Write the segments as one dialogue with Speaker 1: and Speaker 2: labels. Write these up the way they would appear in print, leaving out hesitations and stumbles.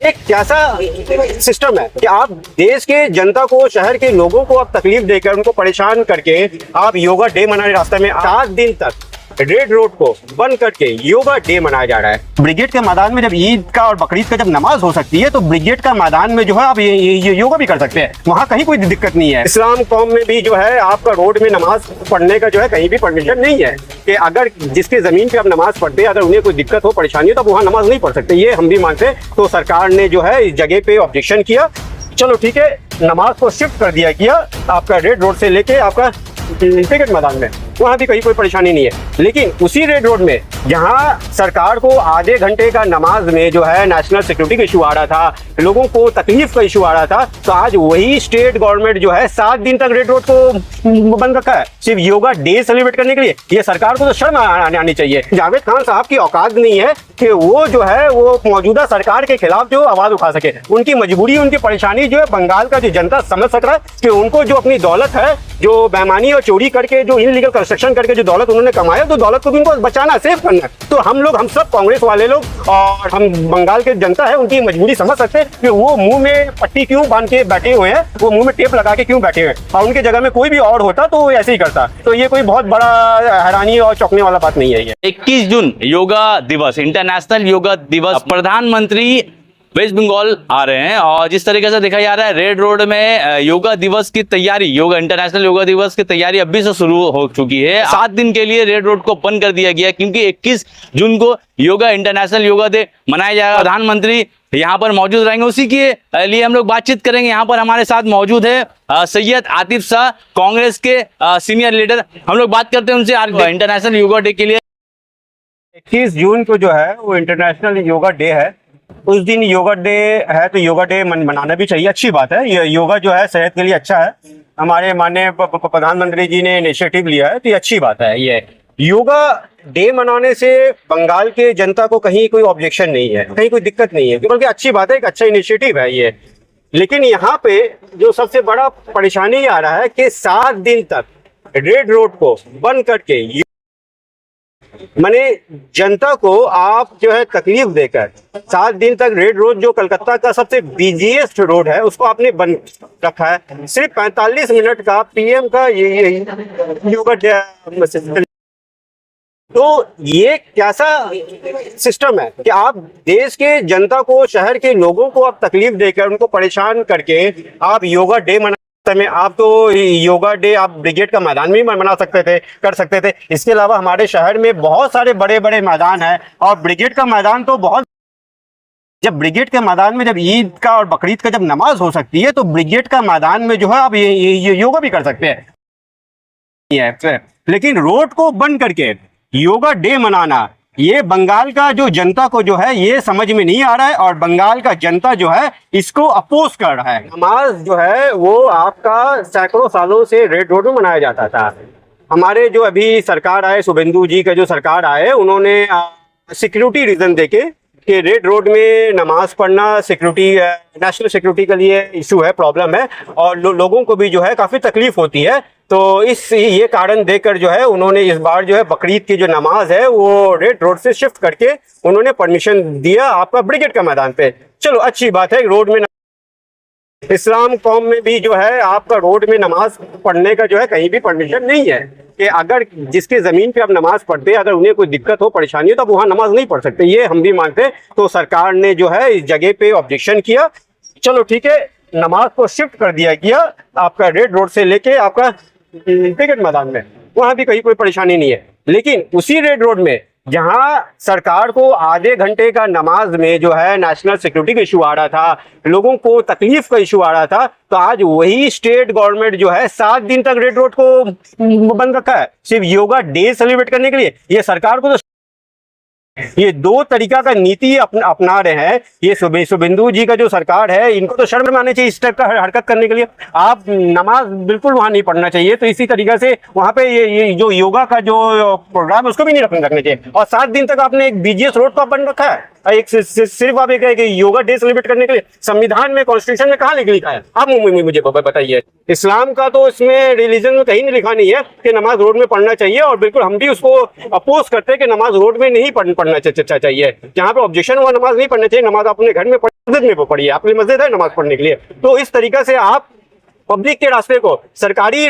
Speaker 1: एक कैसा सिस्टम है कि आप देश के जनता को, शहर के लोगों को आप तकलीफ देकर, उनको परेशान करके आप योगा डे मनाने रास्ते में 7 दिन तक रेड रोड को बंद करके योगा डे मनाया जा रहा है। ब्रिगेड के मैदान में जब ईद का और बकरीद का जब नमाज हो सकती है तो ब्रिगेड का मैदान में जो है आप ये योगा भी कर सकते हैं, वहाँ कहीं कोई दिक्कत नहीं है। इस्लाम कौम में भी जो है आपका रोड में नमाज पढ़ने का जो है कहीं भी परमिशन नहीं है कि अगर जिसके जमीन पे आप नमाज पढ़ते हैं अगर उन्हें कोई दिक्कत हो, परेशानी हो, तो वहाँ नमाज नहीं पढ़ सकते, ये हम भी मानते। तो सरकार ने जो है इस जगह पे ऑब्जेक्शन किया, चलो ठीक है, नमाज को शिफ्ट कर दिया गया आपका रेड रोड से लेके आपका क्रिकेट मैदान में, वहाँ भी कहीं कोई परेशानी नहीं है। लेकिन उसी रेड रोड में जहाँ सरकार को आधे घंटे का नमाज में जो है नेशनल सिक्योरिटी का इशू आ रहा था, लोगों को तकलीफ का इशू आ रहा था, तो आज वही स्टेट गवर्नमेंट जो है 7 दिन तक रेड रोड को बंद रखा है सिर्फ योगा डे सेलिब्रेट करने के लिए। ये सरकार को तो शर्म आनी चाहिए। जावेद खान साहब की औकात नहीं है कि वो जो है वो मौजूदा सरकार के खिलाफ जो आवाज उठा सके। उनकी मजबूरी, उनकी परेशानी जो है बंगाल का जो जनता समझ सक रहा है कि उनको जो अपनी दौलत है, जो बेईमानी और चोरी करके, जो इनलीगल कंस्ट्रक्शन करके जो दौलत उन्होंने कमाया, तो दौलत को भी उनको बचाना, सेव करना। तो हम सब कांग्रेस वाले लोग और हम बंगाल के जनता है उनकी मजबूरी समझ सकते हैं कि वो मुंह में पट्टी क्यों बांध के बैठे हुए हैं, वो मुंह में टेप लगा के क्यों बैठे हुए हैं। और उनके जगह में कोई भी और होता तो वो ऐसे ही करता। तो ये कोई बहुत बड़ा हैरानी और चौंकने वाला बात नहीं है। ये
Speaker 2: 21 जून योगा दिवस, इंटरनेशनल योगा दिवस, प्रधानमंत्री वेस्ट बंगाल आ रहे हैं और जिस तरीके से देखा जा रहा है रेड रोड में योगा दिवस की तैयारी, योगा इंटरनेशनल योगा दिवस की तैयारी अभी से शुरू हो चुकी है। 7 दिन के लिए रेड रोड को बंद कर दिया गया क्योंकि 21 जून को योगा इंटरनेशनल योगा डे मनाया जाएगा। प्रधानमंत्री यहाँ पर मौजूद रहेंगे, उसी के लिए हम लोग बातचीत करेंगे। यहाँ पर हमारे साथ मौजूद है सैयद आतिफ शाह, कांग्रेस के सीनियर लीडर। हम लोग बात करते हैं उनसे इंटरनेशनल योगा डे के लिए।
Speaker 1: 21 जून को जो है वो इंटरनेशनल योगा डे है। उस दिन योगा डे है तो योगा डे मनाना भी चाहिए, अच्छी बात है। ये योगा जो है सेहत के लिए अच्छा है। हमारे माननीय प्रधानमंत्री जी ने इनिशिएटिव लिया है तो ये अच्छी बात है। ये योगा डे मनाने से बंगाल के जनता को कहीं कोई ऑब्जेक्शन नहीं है, कहीं कोई दिक्कत नहीं है, बल्कि अच्छी बात है, एक अच्छा इनिशिएटिव है ये। लेकिन यहाँ पे जो सबसे बड़ा परेशानी आ रहा है कि 7 दिन तक रेड रोड को बंद करके माने जनता को आप जो है तकलीफ देकर 7 दिन तक रेड रोड, जो कलकत्ता का सबसे बिजीएस्ट रोड है, उसको आपने बंद रखा है। सिर्फ 45 मिनट का पीएम का ये योगा। तो ये कैसा सिस्टम है कि आप देश के जनता को, शहर के लोगों को आप तकलीफ देकर, उनको परेशान करके आप योगा डे मना में, आप तो योगा डे आप ब्रिगेड का मैदान में मना सकते थे, कर सकते थे। इसके अलावा हमारे शहर में बहुत सारे बड़े बड़े मैदान हैं और ब्रिगेड का मैदान तो बहुत, जब ब्रिगेड के मैदान में जब ईद का और बकरीद का जब नमाज हो सकती है तो ब्रिगेड का मैदान में जो है आप ये योगा भी कर सकते हैं। लेकिन रोड को बंद करके योगा डे मनाना, ये बंगाल का जो जनता को जो है ये समझ में नहीं आ रहा है और बंगाल का जनता जो है इसको अपोज कर रहा है। नमाज जो है वो आपका सैकड़ों सालों से रेड रोड में मनाया जाता था। हमारे जो अभी सरकार आए, शुभेंदु जी का जो सरकार आए, उन्होंने सिक्योरिटी रीजन देके कि रेड रोड में नमाज पढ़ना सिक्योरिटी, नेशनल सिक्योरिटी के लिए इशू है, प्रॉब्लम है और लोगों को भी जो है काफ़ी तकलीफ होती है। तो ये कारण देकर जो है उन्होंने इस बार जो है बकरीद की जो नमाज है वो रेड रोड से शिफ्ट करके उन्होंने परमिशन दिया आपका ब्रिगेड का मैदान पे। चलो अच्छी बात है, रोड में इस्लाम कौम में भी जो है आपका रोड में नमाज पढ़ने का जो है कहीं भी परमिशन नहीं है कि अगर जिसके ज़मीन पे आप नमाज पढ़ते हैं अगर उन्हें कोई दिक्कत हो, परेशानी हो, तो वहाँ नमाज नहीं पढ़ सकते, ये हम भी मानते। तो सरकार ने जो है इस जगह पे ऑब्जेक्शन किया, चलो ठीक है, नमाज को शिफ्ट कर दिया गया आपका रेड रोड से लेके आपका क्रिकेट मैदान में, वहाँ भी कहीं कोई परेशानी नहीं है। लेकिन उसी रेड रोड में जहां सरकार को आधे घंटे का नमाज में जो है नेशनल सिक्योरिटी का इशू आ रहा था, लोगों को तकलीफ का इशू आ रहा था, तो आज वही स्टेट गवर्नमेंट जो है 7 दिन तक रेड रोड को बंद रखा है सिर्फ योगा डे सेलिब्रेट करने के लिए। ये सरकार को तो ये 2 तरीका का नीति अपना रहे हैं। ये शुभेंदु जी का जो सरकार है, इनको तो शर्म आनी चाहिए इस टाइप का हरकत करने के लिए। आप नमाज बिल्कुल वहां नहीं पढ़ना चाहिए। तो इसी तरीके से वहां पे ये जो योगा का जो प्रोग्राम है उसको भी नहीं रखने चाहिए। और 7 दिन तक आपने एक बीजीएस रोड को बंद रखा है। एक सिर्फ आप एक योगा डे सेलिब्रेट करने के लिए संविधान में, कॉन्स्टिट्यूशन में कहाँ लिखा है? आप मुझे बताइए। इस्लाम का तो इसमें रिलीजन में कहीं नहीं लिखा नहीं है कि नमाज रोड में पढ़ना चाहिए, और बिल्कुल हम भी उसको अपोज करते हैं कि नमाज रोड में नहीं पढ़ना चाहिए। जहाँ पे ऑब्जेक्शन हुआ नमाज नहीं पढ़ना चाहिए, नमाज अपने घर में मस्जिद में पढ़िए, आपकी मस्जिद है नमाज पढ़ने के लिए। तो इस तरीके से आप पब्लिक के रास्ते को, सरकारी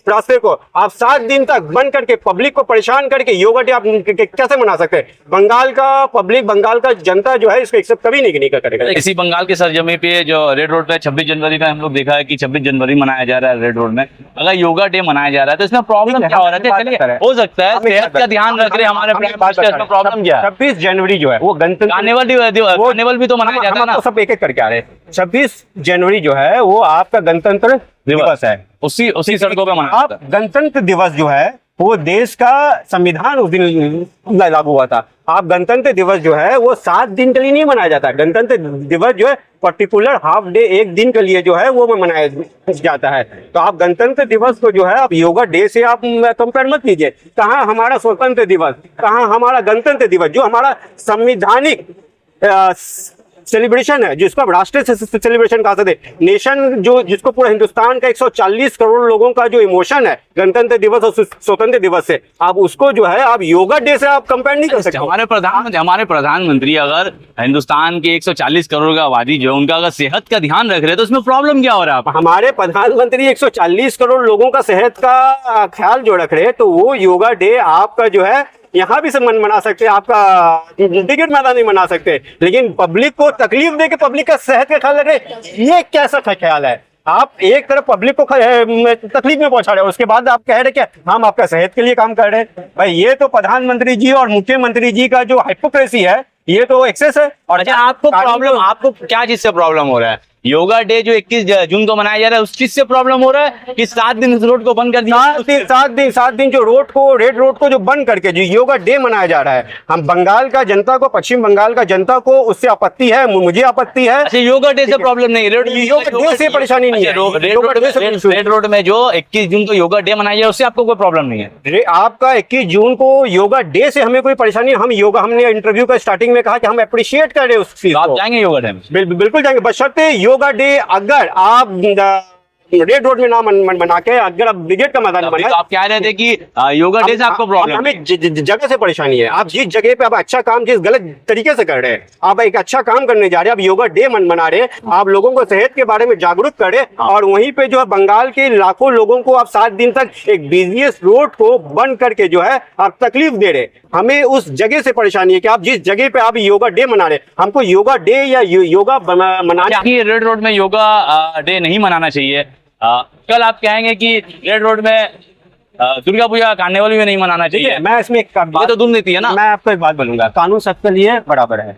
Speaker 1: रास्ते को आप 7 दिन तक बंद करके, पब्लिक को परेशान करके योगा डे आप कैसे मना सकते हैं? बंगाल का पब्लिक, बंगाल का जनता जो है इसको एक्सेप्ट कभी नहीं करेगा।
Speaker 2: इसी बंगाल के सरजमी पे जो रेड रोड पे 26 जनवरी का हम लोग देखा है कि 26 जनवरी मनाया जा रहा है रेड रोड में, अगर योगा डे मनाया जा रहा है तो इसमें प्रॉब्लम क्या हो रहा है? चलिए, हो सकता है सेहत का ध्यान रख रहे हमारे प्रॉब्लम क्या है?
Speaker 1: 26 जनवरी जो है वो गणतंत्र
Speaker 2: कार्निवल भी तो मनाया जाता है ना,
Speaker 1: सब एक एक करके आ रहे हैं। 26 जनवरी जो है वो आपका गणतंत्र दिवस है,
Speaker 2: उसी सड़कों पे मनाया
Speaker 1: आप गणतंत्र दिवस जो है वो देश का संविधान उस दिन लागू हुआ था। आप गणतंत्र दिवस जो है वो 7 दिन के लिए नहीं मनाया जाता। गणतंत्र दिवस जो है पर्टिकुलर हाफ डे, एक दिन के लिए जो है वो मनाया जाता है। तो आप गणतंत्र दिवस को जो है आप योगा डे से आप कंपेयर मत कीजिए। कहाँ हमारा स्वतंत्र दिवस, कहाँ हमारा गणतंत्र दिवस, जो हमारा संविधानिक सेलिब्रेशन है, जिसको आप राष्ट्रीय सेलिब्रेशन कहा सकते हैं। नेशन जो, जिसको पूरा हिंदुस्तान का 140 करोड़ लोगों का जो इमोशन है गणतंत्र दिवस और स्वतंत्र दिवस से, आप उसको जो है आप योगा डे से आप कंपेयर नहीं कर सकते।
Speaker 2: हमारे प्रधानमंत्री अगर हिंदुस्तान के 140 करोड़ का आबादी जो उनका अगर सेहत का ध्यान रख रहे हैं तो उसमें प्रॉब्लम क्या हो रहा है? हमारे
Speaker 1: प्रधानमंत्री 140 करोड़ लोगों का सेहत का ख्याल जो रख रहे हैं, तो वो योगा डे आपका जो है यहाँ भी से मना सकते हैं, आपका टिकट मैदान नहीं मना सकते, लेकिन पब्लिक को तकलीफ दे के पब्लिक का सेहत का ख्याल रख रहे, ये कैसा ख्याल है? आप एक तरफ पब्लिक को तकलीफ में पहुंचा रहे हो, उसके बाद आप कह रहे क्या हम आपका सेहत के लिए काम कर रहे हैं? भाई ये तो प्रधानमंत्री जी और मुख्यमंत्री जी का जो हाइपोक्रेसी है, ये तो एक्सेस है। और
Speaker 2: अच्छा, आपको क्या चीज से प्रॉब्लम हो रहा है? योगा डे जो 21 जून को मनाया जा रहा है उस चीज से प्रॉब्लम हो रहा है कि 7 दिन इस रोड को बंद कर दिया?
Speaker 1: 7 दिन जो रेड रोड को जो बंद करके जो योगा डे मनाया जा रहा है, हम बंगाल का जनता को, पश्चिम बंगाल का जनता को उससे आपत्ति है, मुझे आपत्ति है।
Speaker 2: अच्छा, योगा डे से प्रॉब्लम नहीं,
Speaker 1: योगा डे से परेशानी नहीं है।
Speaker 2: रेड रोड में जो 21 जून को योगा डे मनाया जाए उससे आपको कोई प्रॉब्लम नहीं है?
Speaker 1: आपका 21 जून को योगा डे से हमें कोई परेशानी, हमने इंटरव्यू का स्टार्टिंग में कहा कि हम अप्रिशिएट कर रहे हैं उस चीज को।
Speaker 2: आप जाएंगे योगा डे में?
Speaker 1: बिल्कुल जाएंगे, बशर्ते योगा डे अगर आप रेड रोड में ना बना के अगर आप ब्रिगेड का मैदान बनाए।
Speaker 2: तो आप कह रहे थे कि योगा डे से आपको प्रॉब्लम,
Speaker 1: हमें जगह से परेशानी है। आप जिस जगह पे आप अच्छा काम जिस गलत तरीके से कर रहे हैं, आप एक अच्छा काम करने जा रहे हैं, आप योगा डे मना रहे हैं, आप लोगों को सेहत के बारे में जागरूक कर रहे हैं, और वहीं पे जो है बंगाल के लाखों लोगों को आप 7 दिन तक एक बिजनेस रोड को बंद करके जो है आप तकलीफ दे रहे हैं। हमें उस जगह से परेशानी है कि आप जिस जगह पे आप योगा डे मना रहे हैं, हमको योगा डे या योगा मनाने,
Speaker 2: रेड रोड में योगा डे नहीं मनाना चाहिए। कल आप कहेंगे कि रेड रोड में दुर्गा पूजा कार्निवल भी नहीं मनाना चाहिए।
Speaker 1: मैं इसमें एक बात
Speaker 2: तो दुम देती है ना।
Speaker 1: मैं आपको एक बात बोलूंगा, कानून सबके लिए बराबर है।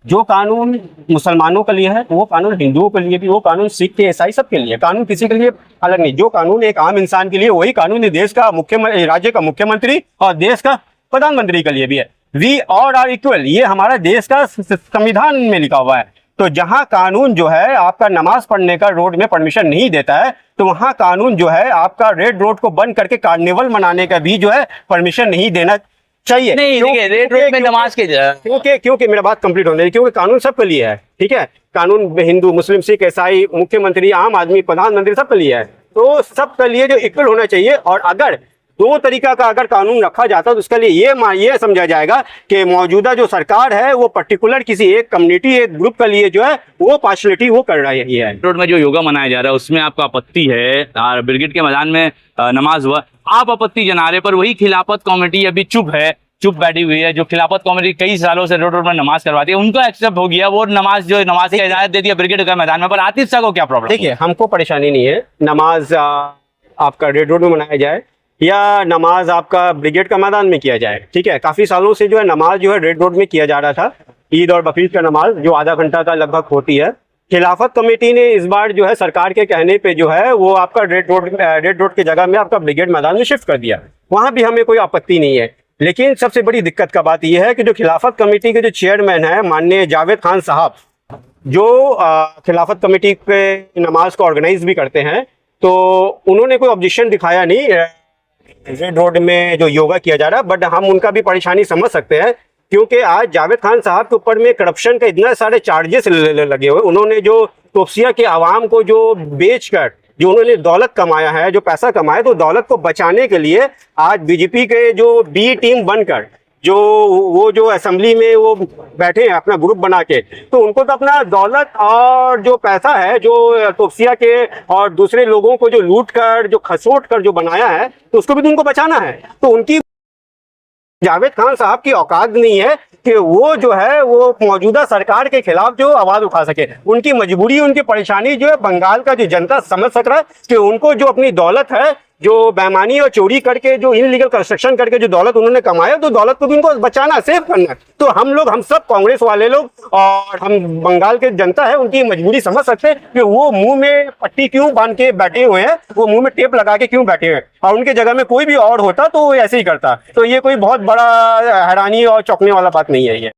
Speaker 1: जो कानून मुसलमानों के लिए है वो कानून हिंदुओं के लिए भी, वो कानून सिख के ईसाई सबके लिए, कानून किसी के लिए अलग नहीं। जो कानून एक आम इंसान के लिए, वही कानून देश का मुख्यमंत्री, राज्य का मुख्यमंत्री और देश का प्रधानमंत्री के लिए भी है। वी ऑल आर इक्वल, ये हमारा देश का संविधान में लिखा हुआ है। तो जहां कानून जो है आपका नमाज पढ़ने का रोड में परमिशन नहीं देता है, तो वहां कानून जो है आपका रेड रोड को बंद करके कार्निवल मनाने का भी जो है परमिशन नहीं देना चाहिए।
Speaker 2: नहीं, रेड रोड में नमाज के
Speaker 1: क्योंकि मेरा बात कंप्लीट होने दीजिए, क्योंकि कानून सबके लिए है, ठीक है। कानून हिंदू, मुस्लिम, सिख, ईसाई, मुख्यमंत्री, आम आदमी, प्रधानमंत्री सबके लिए है। तो सबके लिए जो इक्वल होना चाहिए। और अगर 2 तरीका का अगर कानून रखा जाता है तो उसके लिए ये समझा जाएगा कि मौजूदा जो सरकार है वो पर्टिकुलर किसी एक कम्युनिटी, एक ग्रुप के लिए जो है वो पार्शलिटी वो कर रही है।
Speaker 2: रोड में जो योगा मनाया जा रहा है उसमें आपको आपत्ति है, और ब्रिगेड के मैदान में नमाज हुआ, आप आपत्ति जना रहे, पर वही खिलाफत कमेटी अभी चुप बैठी हुई है। जो खिलाफत कमेटी कई सालों से रोड में नमाज करवाती है, उनका एक्सेप्ट हो गया, वो नमाज की इजाजत दे दिया ब्रिगेड के मैदान में। पर आतिफ शाह को क्या प्रॉब्लम?
Speaker 1: देखिए, हमको परेशानी नहीं है नमाज आपका रेड रोड में मनाया जाए या नमाज आपका ब्रिगेड का मैदान में किया जाए, ठीक है। काफी सालों से जो है नमाज जो है रेड रोड में किया जा रहा था। ईद और बकरीद का नमाज जो आधा घंटा का लगभग होती है। खिलाफत कमेटी ने इस बार जो है सरकार के कहने पे जो है वो आपका रेड रोड की जगह में आपका ब्रिगेड मैदान में शिफ्ट कर दिया। वहां भी हमें कोई आपत्ति नहीं है। लेकिन सबसे बड़ी दिक्कत का बात यह है कि जो खिलाफत कमेटी के जो चेयरमैन है माननीय जावेद खान साहब, जो खिलाफत कमेटी के नमाज को ऑर्गेनाइज भी करते हैं, तो उन्होंने कोई ऑब्जेक्शन दिखाया नहीं रेड रोड में जो योगा किया जा रहा है। बट हम उनका भी परेशानी समझ सकते हैं क्योंकि आज जावेद खान साहब के ऊपर में करप्शन का इतना सारे चार्जेस लगे हुए। उन्होंने जो तोपसिया के आवाम को जो बेचकर जो उन्होंने दौलत कमाया है, जो पैसा कमाया, तो दौलत को बचाने के लिए आज बीजेपी के जो बी टीम बनकर जो वो जो असेंबली में वो बैठे हैं अपना ग्रुप बना के, तो उनको तो अपना दौलत और जो पैसा है जो तोपसिया के और दूसरे लोगों को जो लूट कर जो खसोट कर जो बनाया है, तो उसको भी तो उनको बचाना है। तो उनकी जावेद खान साहब की औकात नहीं है कि वो जो है वो मौजूदा सरकार के खिलाफ जो आवाज उठा सके। उनकी मजबूरी, उनकी परेशानी जो है बंगाल का जो जनता समझ सक रहा है कि उनको जो अपनी दौलत है, जो बेईमानी और चोरी करके जो इनलीगल कंस्ट्रक्शन करके जो दौलत उन्होंने कमाया, तो दौलत को भी उनको बचाना, सेव करना है। तो हम सब कांग्रेस वाले लोग और हम बंगाल के जनता है, उनकी मजबूरी समझ सकते हैं कि वो मुंह में पट्टी क्यों बांध के बैठे हुए हैं, वो मुंह में टेप लगा के क्यों बैठे हुए हैं। और उनके जगह में कोई भी और होता तो वो ऐसे ही करता। तो ये कोई बहुत बड़ा हैरानी और चौंकने वाला बात नहीं है ये।